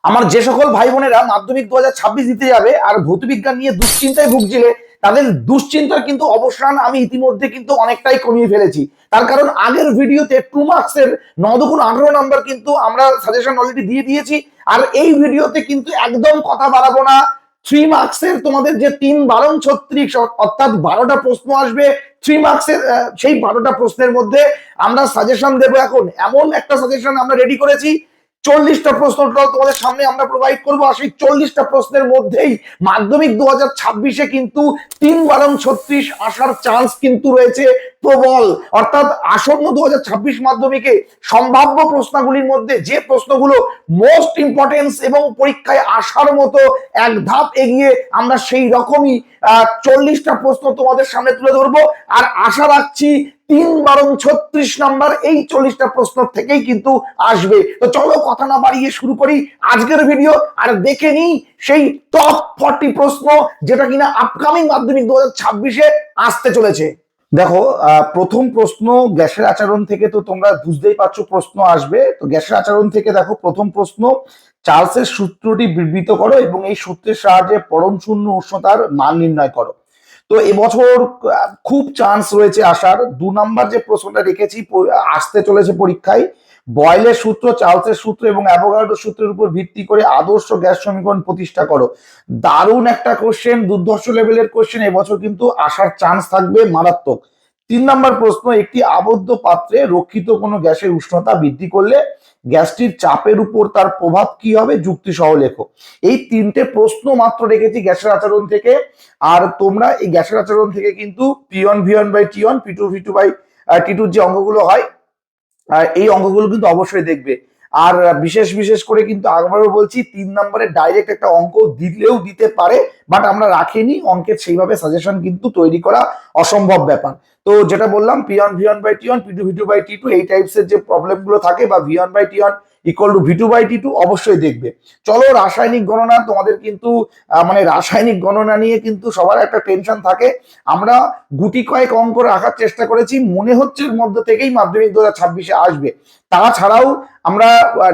আমার যে সকল ভাই বোনেরা মাধ্যমিক 2026 দিতে যাবে আর ভৌতবিজ্ঞান নিয়ে দুশ্চিন্তায় ভুগছিলে, তাদের দুশ্চিন্তার কিন্তু অবসান আমি ইতিমধ্যে কিন্তু অনেকটাই কমিয়ে ফেলেছি। তার কারণ আগের ভিডিওতে 2 মার্কসের 9×18 নাম্বার কিন্তু আমরা সাজেশন অলরেডি দিয়ে দিয়েছি। আর এই ভিডিওতে কিন্তু একদম কথা বাড়াবো না। 3 মার্কসের তোমাদের যে 3×12=36 অর্থাৎ 12টা প্রশ্ন আসবে 3 মার্কসের, সেই 12টা প্রশ্নের মধ্যে আমরা সাজেশন দেবো। এখন এমন একটা সাজেশন আমরা রেডি করেছি, 40টা প্রশ্ন টোটাল তোমাদের সামনে আমরা প্রোভাইড করবো। আর সেই 40টা প্রশ্নের মধ্যেই মাধ্যমিক 2026-এ কিন্তু 3×36 আসার চান্স কিন্তু রয়েছে প্রবল। অর্থাৎ আসন্ন 2026 মাধ্যমিকে সম্ভাব্য প্রশ্নগুলির মধ্যে যে প্রশ্নগুলো মোস্ট ইম্পর্টেন্স এবং পরীক্ষায় আসার মতো এক ধাপ এগিয়ে, আমরা সেই রকমই 40টা প্রশ্ন তোমাদের সামনে তুলে ধরবো। আর আশা রাখছি 3×36 নাম্বার এই 40টা প্রশ্ন থেকেই কিন্তু আসবে। তো চলো কথা না বাড়িয়ে শুরু করি আজকের ভিডিও, আর দেখে নিই সেই টপ 40 প্রশ্ন যেটা কিনা আপকামিং মাধ্যমিক 2026-এ আসতে চলেছে। দেখো, প্রথম প্রশ্ন গ্যাসের আচরণ থেকে, তো তোমরা বুঝতেই পারছো প্রশ্ন আসবে। তো গ্যাসের আচরণ থেকে দেখো, প্রথম প্রশ্ন, চার্লসের সূত্রটি বিবৃত করো এবং এই সূত্রের সাহায্যে পরম শূন্য উষ্ণতার মান নির্ণয় করো। তো এবছর খুব চান্স রয়েছে আসার। 2 নাম্বার যে প্রশ্নটা রেখেছি আসতে চলেছে পরীক্ষায়, বয়েলের সূত্র, চার্লসের সূত্র এবং অ্যাভোগাড্রোর সূত্রের উপর ভিত্তি করে আদর্শ গ্যাস সমীকরণ প্রতিষ্ঠা করো। দারুণ একটা কোশ্চেন, দুর্ধর্ষ লেভেলের কোশ্চেন, এবছর কিন্তু আসার চান্স থাকবে মারাত্মক। 3 নাম্বার প্রশ্ন, একটি আবদ্ধ পাত্রে রক্ষিত কোনো গ্যাসের উষ্ণতা বৃদ্ধি করলে গ্যাসটির চাপের উপর তার প্রভাব কি হবে, যুক্তি সহ লেখো। এই 3টে প্রশ্ন মাত্র রেখেছি গ্যাসের আচরণ থেকে। আর তোমরা এই গ্যাসের আচরণ থেকে কিন্তু P1 V1 by T1, P2 V2 by T2 যে অঙ্কগুলো হয়, এই অঙ্কগুলো কিন্তু অবশ্যই দেখবে। আর বিশেষ করে কিন্তু আবারও বলছি, 3 নম্বরে ডাইরেক্ট একটা অঙ্ক দিলেও দিতে পারে, বাট আমরা রাখিনি অঙ্কের সেইভাবে সাজেশন কিন্তু তৈরি করা অসম্ভব ব্যাপার। তো যেটা বললাম, P1 V1 by T1, P2 V2 by T2, এই টাইপসের যে প্রবলেম গুলো থাকে, বা V1 by T1 equal to V2 by T2 অবশ্যই দেখবে। চলো, রাসায়নিক গণনা তোমাদের কিন্তু মানে রাসায়নিক গণনা নিয়ে কিন্তু সবার একটা টেনশন থাকে। আমরা গুটি কয়েক অঙ্ক রাখার চেষ্টা করেছি, মনে হচ্ছে এর মধ্যে থেকেই মাধ্যমিক 2026-এ আসবে। তাছাড়াও আমরা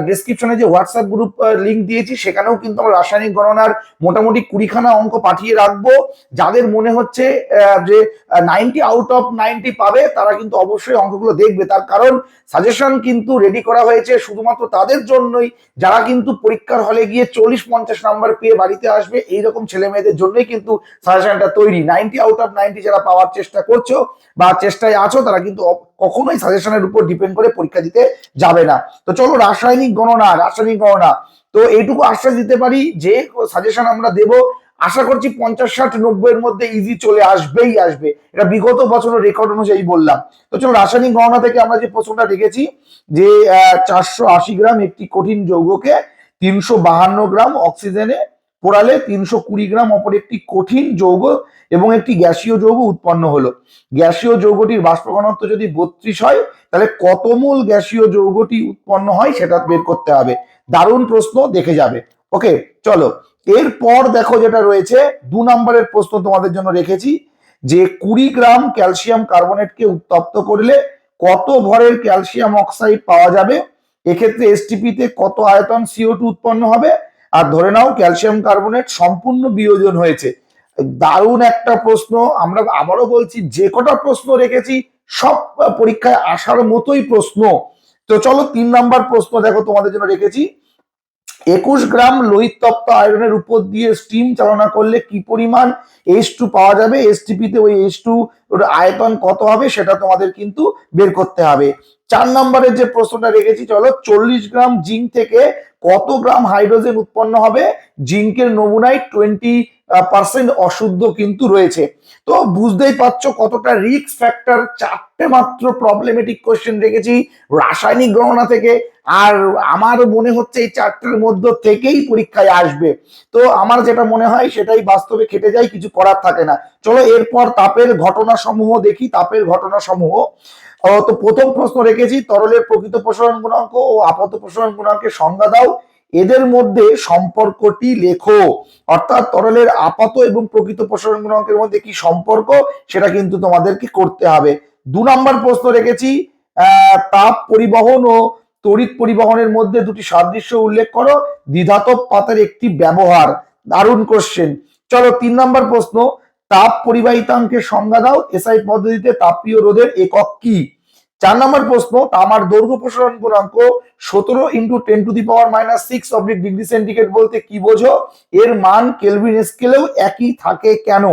ডেসক্রিপশনে যে হোয়াটসঅ্যাপ গ্রুপ লিংক দিয়েছি, সেখানেও কিন্তু আমরা রাসায়নিক গণনার মোটামুটি 20খানা অঙ্ক পাঠিয়ে রাখবো। যাদের মনে হচ্ছে যে 90/90 পাবে, তারা কিন্তু অবশ্যই অঙ্কগুলো দেখবে। তার কারণ সাজেশন কিন্তু রেডি করা হয়েছে শুধুমাত্র তাদের জন্যই যারা কিন্তু পরীক্ষার হলে গিয়ে 40-50 নাম্বার পেয়ে বাড়িতে আসবে, এইরকম ছেলে মেয়েদের জন্যই কিন্তু সাজেশনটা তৈরি। 90/90 যারা পাওয়ার চেষ্টা করছো বা চেষ্টায় আছো, তারা কিন্তু কখনোই সাজেশনের উপর ডিপেন্ড করে পরীক্ষা দিতে যাবে না। তো চলো, রাসায়নিক গণনা, তো এইটুকু আশ্বাস দিতে পারি যে সাজেশন আমরা দেব, আশা করছি 50-60-90 এর মধ্যে ইজি চলে আসবেই আসবে। এটা বিগত বছরের রেকর্ড অনুযায়ী বললাম। তো চলো, রাসায়নিক গণনা থেকে আমরা যে প্রশ্নটা রেখেছি যে 480 গ্রাম একটি কঠিন যৌগকে 352 গ্রাম অক্সিজেনে পোড়ালে 320 গ্রাম অপর একটি কঠিন যৌগ এবং একটি গ্যাসীয় যৌগ উৎপন্ন হলো। গ্যাসীয় যৌগটির বাষ্প ঘনত্ব যদি 32 হয়, তাহলে কত মোল গ্যাসীয় যৌগটি উৎপন্ন হয় সেটা বের করতে হবে। দারুণ প্রশ্ন, দেখে যাবে। ওকে, চলো এরপর দেখো যেটা রয়েছে 2 নম্বরের প্রশ্ন তোমাদের জন্য রেখেছি যে 20 গ্রাম ক্যালসিয়াম কার্বনেটকে উত্তপ্ত করলে কত ভরের ক্যালসিয়াম অক্সাইড পাওয়া যাবে। এক্ষেত্রে এসটিপিতে কত আয়তন CO2 উৎপন্ন হবে। আর ধরে নাও ক্যালসিয়াম কার্বনেট সম্পূর্ণ বিয়োজন হয়েছে। দারুণ একটা প্রশ্ন। আমরা আবারও বলছি, যে কটা প্রশ্ন রেখেছি সব পরীক্ষায় আসার মতোই প্রশ্ন। তো চলো, 3 নাম্বার প্রশ্ন দেখো তোমাদের জন্য রেখেছি, 21 গ্রাম লোহিত তপ্ত আয়রনের উপর দিয়ে স্টিম চালনা করলে কি পরিমাণ H2 পাওয়া যাবে। এসটিপিতে ওই H2 আয়তন কত হবে সেটা তোমাদের কিন্তু বের করতে হবে। 4 নম্বরের যে প্রশ্নটা রেখেছি, চলো, 40 গ্রাম জিঙ্ক থেকে কত গ্রাম হাইড্রোজেন উৎপন্ন হবে। জিঙ্কের নমুনায় 20% অশুদ্ধ কিন্তু রয়েছে। তো বুঝতেই পারছো কতটা রিস্ক ফ্যাক্টর। 4টে মাত্র প্রবলেমেটিক কোশ্চেন রেখেছি রাসায়নিক গণনা থেকে। আর আমার মনে হচ্ছে এই 4টের মধ্য থেকেই পরীক্ষায় আসবে। তো আমার যেটা মনে হয় সেটাই বাস্তবে খেটে যায়, কিছু করার থাকে না। চলো, এরপর তাপের ঘটনা সমূহ দেখি। তাপের ঘটনা সমূহ, তো প্রথম প্রশ্ন রেখেছি, তরলের প্রকৃত প্রসারণ গুণাঙ্ক ও আপাত প্রসারণ গুণাঙ্কের সংজ্ঞা দাও, এদের মধ্যে সম্পর্কটি লেখো। অর্থাৎ তরলের আপাত এবং প্রকৃত প্রসারণ গুণাঙ্কের মধ্যে কি সম্পর্ক, সেটা কিন্তু তোমাদেরকে করতে হবে। 2 নম্বর প্রশ্ন রেখেছি, তাপ পরিবহন ও তড়িৎ পরিবহনের মধ্যে দুটি সাদৃশ্য উল্লেখ করো, দ্বিধাতব পাতের একটি ব্যবহার। দারুণ কোশ্চেন। চলো 3 নম্বর প্রশ্ন, তাপ পরিবাহিতাঙ্কের সংজ্ঞা দাও, এসআই পদ্ধতিতে তাপীয় রোধের একক কি? 4 নম্বর প্রশ্ন, তামার দৈর্ঘ্য প্রসারণ গুণাঙ্ক 17 × 10⁻⁶ ডিগ্রি সেন্টিগ্রেড বলতে কি বোঝো? এর মান কেলভিন স্কেলেও একই থাকে কেন?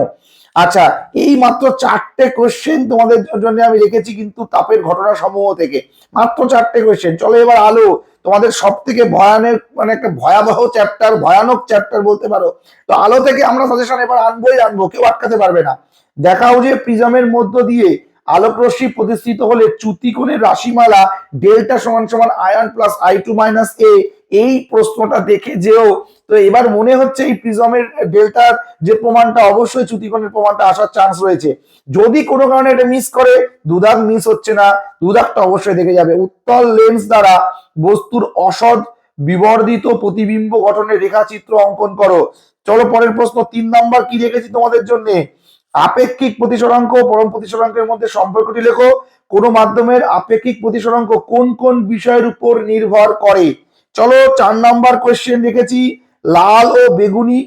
আচ্ছা, এই মাত্র 4টে কোশ্চেন তোমাদের জন্য আমি রেখেছি কিন্তু তাপের ঘটনা সমূহ থেকে, মাত্র 4টে কোশ্চেন। চলো এবার আলো, তোমাদের সব থেকে ভয়ানক মানে একটা ভয়াবহ চ্যাপ্টার, ভয়ানক চ্যাপ্টার বলতে পারো। তো আলো থেকে আমরা সাজেশন এবার আনবো, কেউ আটকাতে পারবে না। দেখাও যে প্রিজমের মধ্য দিয়ে আলোক রশ্মি প্রতিষ্ঠিত হলে চ্যুতিকোণের রাশিমালা ডেল্টা সমান সমান আয়ন প্লাস I2 মাইনাস এ। এই প্রশ্নটা দেখে যেও। তো এবার মনে হচ্ছে এই প্রিজমের ডেল্টার যে প্রমাণটা, অবশ্যই চ্যুতিকোণের প্রমাণটা আসার চান্স রয়েছে। যদি কোনো কারণে এটা মিস করে, দুদাগ মিস হচ্ছে না, দুদাগটা অবশ্যই দেখে যাবে। উত্তল লেন্স দ্বারা বস্তুর অসৎ বিবর্ধিত প্রতিবিম্ব গঠনের রেখাচিত্র অঙ্কন করো। চলো পরের প্রশ্ন, 3 নম্বর কি রেখেছি তোমাদের জন্য, আপেক্ষিক প্রতিসরাঙ্ক ও পরম প্রতিসরাঙ্কের মধ্যে সম্পর্কটি লেখো। কোন মাধ্যমের আপেক্ষিক প্রতিসরাঙ্ক কোন কোন বিষয়ের উপর নির্ভর করে? চলো 4 নম্বর কোশ্চেন রেখেছি, লাল ও বেগুনি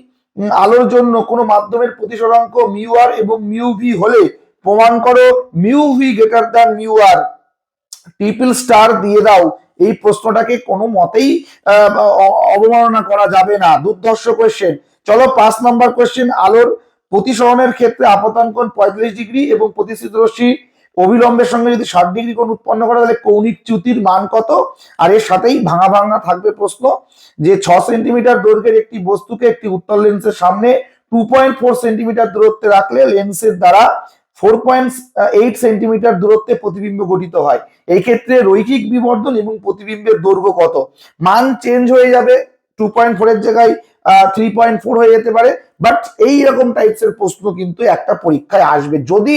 আলোর জন্য কোন মাধ্যমের প্রতিসরাঙ্ক মিউ আর এবং মিউ ভি হলে প্রমাণ করো mu V greater than mu R. Triple star দিয়ে দাও। এই প্রশ্নটাকে কোনো মতেই অবমাননা করা যাবে না, দুর্ধর্ষ কোশ্চেন। চলো 5 নম্বর কোশ্চেন, আলোর প্রতিসরণের ক্ষেত্রে আপতন কোণ 45 ডিগ্রি এবং প্রতিসৃত রশ্মি অবিলম্বের সঙ্গে যদি 60 ডিগ্রি কোণ উৎপন্ন করে তাহলে কৌণিক চ্যুতির মান কত? আর এর সাথেই ভাঙা ভাঙা থাকবে প্রশ্ন যে 6 সেন্টিমিটার দৈর্ঘ্যের একটি বস্তুকে একটি উত্তল লেন্সের সামনে 2.4 সেন্টিমিটার দূরত্বে রাখলে লেন্সের দ্বারা 4.8 সেন্টিমিটার দূরত্বে প্রতিবিম্ব গঠিত হয়। এই ক্ষেত্রে রৈখিক বিবর্ধন এবং প্রতিবিম্বের দৈর্ঘ্য কত? মান চেঞ্জ হয়ে যাবে, 2.4 এর জায়গায় 3.4 হয়ে যেতে পারে, বাট এই রকম টাইপস এর প্রশ্ন কিন্তু একটা পরীক্ষায় আসবে, যদি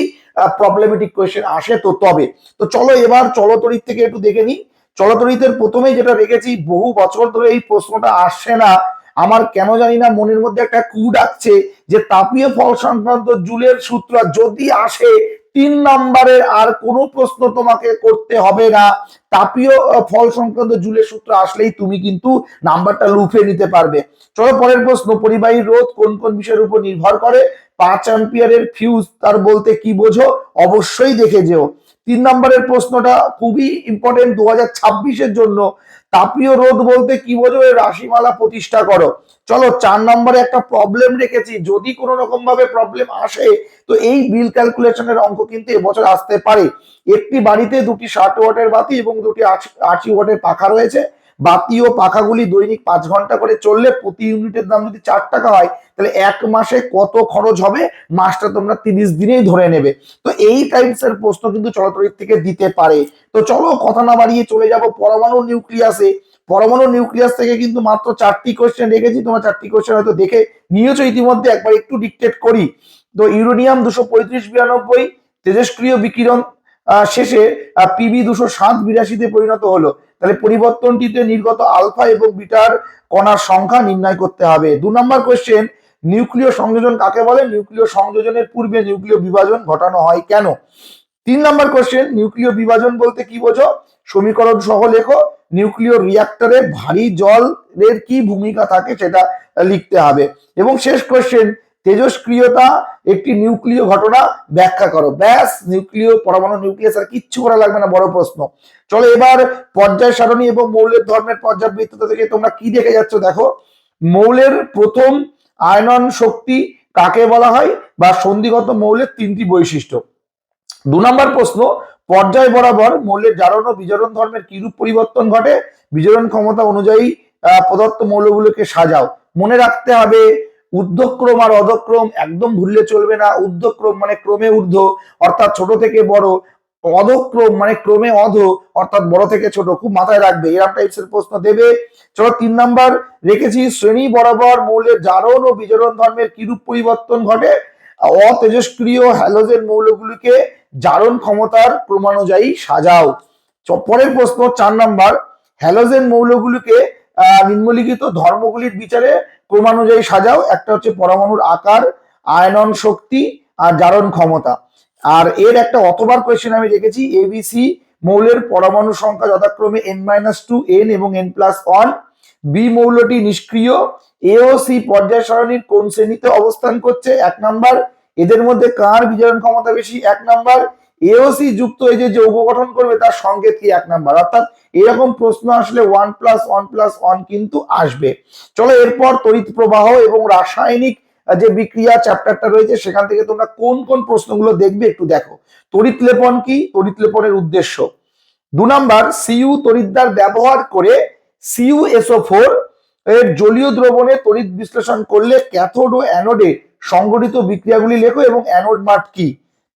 প্রবলেমেটিক কোয়েশ্চেন আসে তো তবে। তো চলো এবার চলতড়িৎ থেকে একটু দেখে নিই। চলতড়িতের প্রথমেই যেটা রেখেছি, বহু বছর ধরে এই প্রশ্নটা আসছে না, আমার কেন জানি না মনের মধ্যে একটা কু ডাকছে যে তাপীয় ফল সংক্রান্ত জুলের সূত্র যদি আসে 3 নম্বরের আর কোনো প্রশ্ন তোমাকে করতে হবে না। তাপীয় ফল সংক্রান্ত জুলের সূত্র আসলেই তুমি কিন্তু নাম্বারটা লুফে নিতে পারবে। চলো পরের প্রশ্ন, পরিবাহী রোধ কোন কোন বিষয়ের উপর নির্ভর করে? 5 অ্যাম্পিয়ারের ফিউজ তার বলতে কি বোঝো? অবশ্যই দেখে যেও। 3 নম্বরের প্রশ্নটা খুবই ইম্পর্টেন্ট 2026-এর জন্য, তাপীয় রোধ বলতে কি বোঝো? এর রাশিমালা প্রতিষ্ঠা করো। চলো 4 নম্বরে একটা প্রবলেম রেখেছি, যদি কোনো রকম ভাবে প্রবলেম আসে তো এই বিল ক্যালকুলেশনের অঙ্ক কিন্তু এবছর আসতে পারে। একটি বাড়িতে দুটি 60 ওয়াটের বাতি এবং দুটি 80 ওয়াটের পাখা রয়েছে। বাতি ও পাখাগুলি দৈনিক 5 ঘন্টা করে চললে প্রতি ইউনিটের দাম যদি 4 টাকা হয় তাহলে এক মাসে কত খরচ হবে? মাসটা তোমরা 30 দিনেই ধরে নেবে। তো এই টাইপস এর প্রশ্ন কিন্তু চলতড়িৎ থেকে দিতে পারে। তো চলো কথা না বাড়িয়ে চলে যাব পরমাণু নিউক্লিয়াসে। পরমাণু নিউক্লিয়াস থেকে কিন্তু মাত্র 4টি কোশ্চেন রেখেছি, তোমরা 4টি কোশ্চেন হয়তো দেখে নিয়েছো ইতিমধ্যে, একবার একটু ডিকটেট করি। তো ইউরেনিয়াম 23592 তেজস্ক্রিয় বিকিরণ শেষে পিবি 20782 পরিণত হলো, তাহলে পরিবর্তনটিতে নির্গত আলফা এবং বিটার কণার সংখ্যা নির্ণয় করতে হবে। 2 নম্বর কোশ্চেন, নিউক্লিয় সংযোজন কাকে বলে? নিউক্লিয় সংযোজনের পূর্বে নিউক্লিয় বিভাজন ঘটানো হয় কেন? 3 নম্বর কোশ্চেন, নিউক্লিয় বিভাজন বলতে কি বোঝো? সমীকরণ সহ লেখো। নিউক্লিয় রিঅ্যাক্টরে ভারী জলের কি ভূমিকা থাকে সেটা লিখতে হবে। এবং শেষ কোশ্চেন, তেজস্ক্রিয়তা একটি নিউক্লিয় ঘটনা ব্যাখ্যা করো। ব্যাস, নিউক্লিয় পরমাণু নিউক্লিয়াস আর কিচ্ছু করা লাগবে না, বড় প্রশ্ন। চলো এবার পর্যায় সারণী এবং মৌলের ধর্মের পর্যাবৃত্ততা থেকে তোমরা কি দেখে যাচ্ছ দেখো। মৌলের প্রথম আয়নন শক্তি কাকে বলা হয়? বা সন্ধিগত মৌলের 3টি বৈশিষ্ট্য। 2 নম্বর প্রশ্ন, পর্যায় বরাবর মৌলের জারণ ও বিজারণ ধর্মের কিরূপ পরিবর্তন ঘটে? বিজারণ ক্ষমতা অনুযায়ী প্রদত্ত মৌলগুলোকে সাজাও। মনে রাখতে হবে ঊর্ধ্বক্রম আর অধক্রম একদম ভুললে চলবে না। ঊর্ধ্বক্রম মানে ক্রমে ঊর্ধ্ব অর্থাৎ ছোট থেকে বড়, অধক্রম মানে ক্রমে অধ অর্থাৎ বড় থেকে ছোট, খুব মাথায় রাখবে, এরকম টাইপস এর প্রশ্ন দেবে। চলো 3 নম্বর রেখেছি, শ্রেণী বরাবর মৌলের জারণ ও বিজারণ ধর্মের কিরূপ পরিবর্তন ঘটে? অতেজস্ক্রিয় হ্যালোজেন মৌলগুলিকে জারণ ক্ষমতার ক্রমানুযায়ী সাজাও। পরের প্রশ্ন 4 নম্বর, হ্যালোজেন মৌলগুলিকে নিম্নলিখিত ধর্মগুলির বিচারে ক্রমানুযায়ী সাজাও। একটা হচ্ছে পরমাণুর আকার, আয়নন শক্তি আর জারণ ক্ষমতা। আর এর একটা অতবার কোয়েশ্চেন আমি রেখেছি, এবিসি মৌলের পরমাণু সংখ্যা যথাক্রমে n-2, n এবং n+1। বি মৌলটি নিষ্ক্রিয়। এ ও সি পর্যায় সারণীর কোন শ্রেণীতে অবস্থান করছে? 1 নাম্বার। এদের মধ্যে কার বিজারণ ক্ষমতা বেশি? 1 নাম্বার। এ ও সি যুক্ত এই যে যৌগ গঠন করবে তার সংকেত কি? 1 নাম্বার। অর্থাৎ এরকম প্রশ্ন আসলে 1+1+1 কিন্তু আসবে। চলো এরপর তড়িৎ প্রবাহ এবং রাসায়নিক যে বিক্রিয়া চ্যাপ্টারটা রয়েছে সেখান থেকে তোমরা কোন কোন প্রশ্নগুলো দেখবে একটু দেখো। তড়িৎ লেপন কি? তড়িৎ লেপনের উদ্দেশ্য। 2 নাম্বার, সিইউ তড়িৎদ্বার ব্যবহার করে CuSO4 এর জলীয় দ্রবণে তড়িৎ বিশ্লেষণ করলে ক্যাথোড ও অ্যানোডে সংঘটিত বিক্রিয়াগুলি লেখো এবং অ্যানোড মাঠ কি?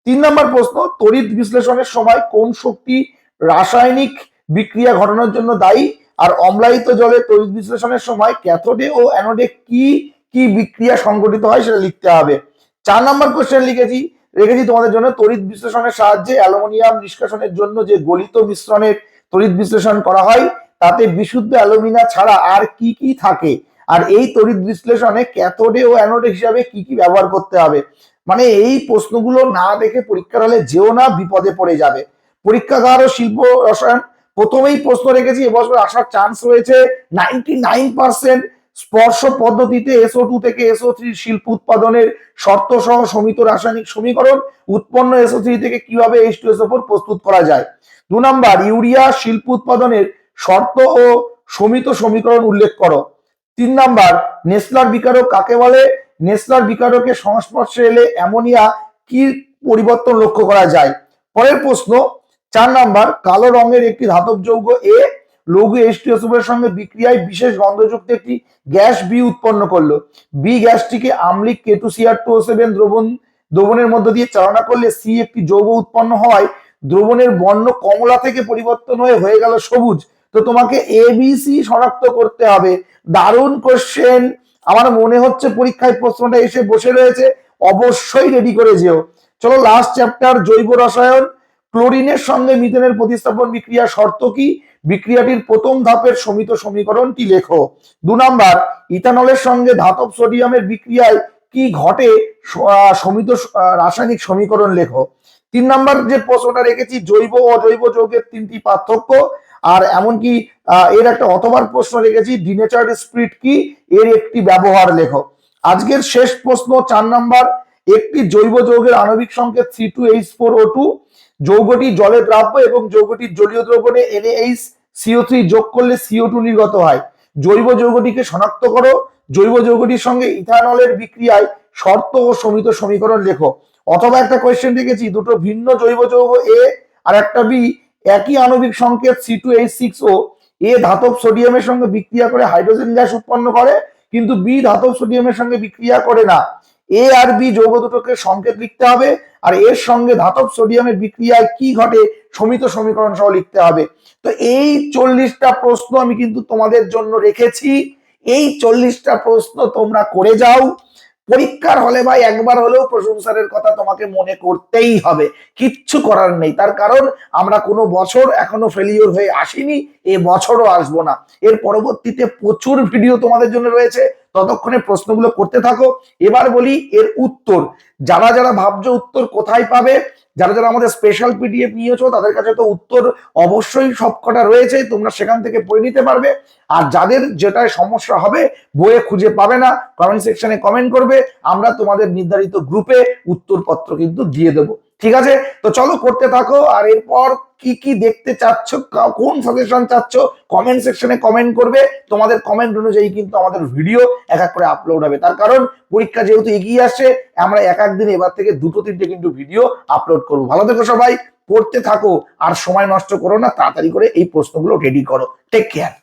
3 নাম্বার প্রশ্ন, তড়িৎ বিশ্লেষণের সময় কোন শক্তি রাসায়নিক বিক্রিয়া ঘটানোর জন্য দায়ী? আর অম্লায়িত জলে তড়িৎ বিশ্লেষণের সময় ক্যাথোডে ও অ্যানোডে কি কি বিক্রিয়া সংঘটিত হয় সেটা লিখতে হবে। 4 নাম্বার কোশ্চেন রেখেছি তোমাদের জন্য, তড়িৎ বিশ্লেষণের সাহায্যে অ্যালুমিনিয়াম নিষ্কাশনের জন্য যে গলিত মিশ্রণের তড়িৎ বিশ্লেষণ করা হয় তাতে বিশুদ্ধ অ্যালুমিনা ছাড়া আর কি কি থাকে? আর এই তড়িৎ বিশ্লেষণে ক্যাথোডে ও অ্যানোডে হিসাবে কি কি ব্যবহার করতে হবে? মানে এই প্রশ্নগুলো না দেখে পরীক্ষার হলে যেও না, বিপদে পড়ে যাবে। পরীক্ষাগার ও শিল্প রসায়ন প্রথমেই প্রশ্ন রেখেছি, এবছর আসার চান্স রয়েছে 99%। স্পর্শ পদ্ধতিতে SO2 থেকে SO3 শিল্প উৎপাদনের শর্ত সহ সমিত রাসায়নিক সমীকরণ। উৎপন্ন SO3 থেকে কিভাবে H2SO4 প্রস্তুত করা যায়। 2 নাম্বার, ইউরিয়া শিল্প উৎপাদনের শর্ত ও সমিত সমীকরণ উল্লেখ করো। 3 নাম্বার, নেসলার বিকারক কাকে বলে? নেসলার বিকারকের সংস্পর্শে এলে অ্যামোনিয়া কি পরিবর্তন লক্ষ্য করা যায়? পরের প্রশ্ন 4 নাম্বার, কালো রঙের একটি ধাতব যৌগ এ লঘু H2SO4 এর সঙ্গে বিক্রিয়ায় বিশেষ গন্ধযুক্ত একটি গ্যাস বি উৎপন্ন করলো। বি গ্যাসটিকে আম্লিক K2Cr2O7 দ্রবণের মধ্য দিয়ে চালনা করলে সি একটি যৌগ উৎপন্ন হওয়ায় দ্রবণের বর্ণ কমলা থেকে পরিবর্তন হয়ে গেল সবুজ। তো তোমাকে ABC শনাক্ত করতে হবে। দারুণ কোশ্চেন, আমার মনে হচ্ছে পরীক্ষায় প্রশ্নটা এসে বসে রয়েছে, অবশ্যই রেডি করে যেও। চলো লাস্ট চ্যাপ্টার, জৈব রসায়ন। ক্লোরিনের সঙ্গে মিথেনের প্রতিস্থাপন বিক্রিয়ার শর্ত কি? বিক্রিয়াটির প্রথম ধাপের সমিত সমীকরণটি লেখো। 2 নাম্বার, ইথানলের সঙ্গে ধাতব সোডিয়ামের বিক্রিয়ায় কি ঘটে? সমিত রাসায়নিক সমীকরণ লেখো। 3 নাম্বার যে প্রশ্নটা রেখেছি, জৈব ও অজৈব যৌগের 3টি পার্থক্য। আর এমনকি এর একটা অথবার প্রশ্ন রেখেছি, ডিনেচার্ড স্পিরিট কি? এর একটি ব্যবহার লেখো। আজকের শেষ প্রশ্ন 4 নাম্বার, একটি জৈব যৌগের আণবিক সংকেত C2H4O2। যৌগটি জলে দ্রাব্য এবং যৌগটির জলীয় দ্রবণে NaHCO3 যোগ করলে CO2 নির্গত হয়। জৈব যৌগটিকে শনাক্ত করো। জৈব যৌগটির সঙ্গে ইথানলের বিক্রিয়ায় শর্ত ও সমিত সমীকরণ লেখো। অথবা একটা কোয়েশ্চেন রেখেছি, দুটো ভিন্ন জৈব যৌগ এ আর একটা বি একই আণবিক সংকেত C2H6O। এ ধাতব সোডিয়ামের সঙ্গে বিক্রিয়া করে হাইড্রোজেন গ্যাস উৎপন্ন করে, কিন্তু বি ধাতব সোডিয়ামের সঙ্গে বিক্রিয়া করে না। এ আর বি যৌগ দুটোকে সংকেত লিখতে হবে, আর এর সঙ্গে ধাতব সোডিয়ামের বিক্রিয়ায় কি ঘটে সমিত সমীকরণ সহ লিখতে হবে। তো এই 40টা প্রশ্ন আমি কিন্তু তোমাদের জন্য রেখেছি। এই 40টা প্রশ্ন তোমরা করে যাও। পরীক্ষার হলে ভাই একবার হলেও প্রশংসারের কথা তোমাকে মনে করতেই হবে, কিচ্ছু করার নেই। তার কারণ আমরা কোনো বছর এখনো ফেলিওর হয়ে আসিনি, এ বছরও আসবো না। এর পরবর্তীতে প্রচুর ভিডিও তোমাদের জন্য রয়েছে, ততক্ষণে প্রশ্নগুলো করতে থাকো। এবার বলি এর উত্তর। যারা যারা ভাবছো উত্তর কোথায় পাবে, যারা যারা আমাদের স্পেশাল পিডিএফ নিয়েছো তাদের কাছে তো উত্তর অবশ্যই সবকটা রয়েছে, তোমরা সেখান থেকে পড়ে নিতে পারবে। আর যাদের যেটায় সমস্যা হবে, বইয়ে খুঁজে পাবে না, কমেন্ট সেকশনে কমেন্ট করবে, আমরা তোমাদের নির্ধারিত গ্রুপে উত্তরপত্র কিন্তু দিয়ে দেবো। ঠিক আছে, তো চলো করতে থাকো। আর এরপর কি কি দেখতে চাচ্ছ, কোন সাজেশন চাচ্ছ, কমেন্ট সেকশনে কমেন্ট করবে। তোমাদের কমেন্ট অনুযায়ী কিন্তু আমাদের ভিডিও এক এক করে আপলোড হবে। তার কারণ পরীক্ষা যেহেতু এগিয়ে আসছে, আমরা এক এক দিন এবার থেকে 2-3টে কিন্তু ভিডিও আপলোড করবো। ভালো থেকো সবাই, পড়তে থাকো আর সময় নষ্ট করো না, তাড়াতাড়ি করে এই প্রশ্নগুলো রেডি করো। Take care.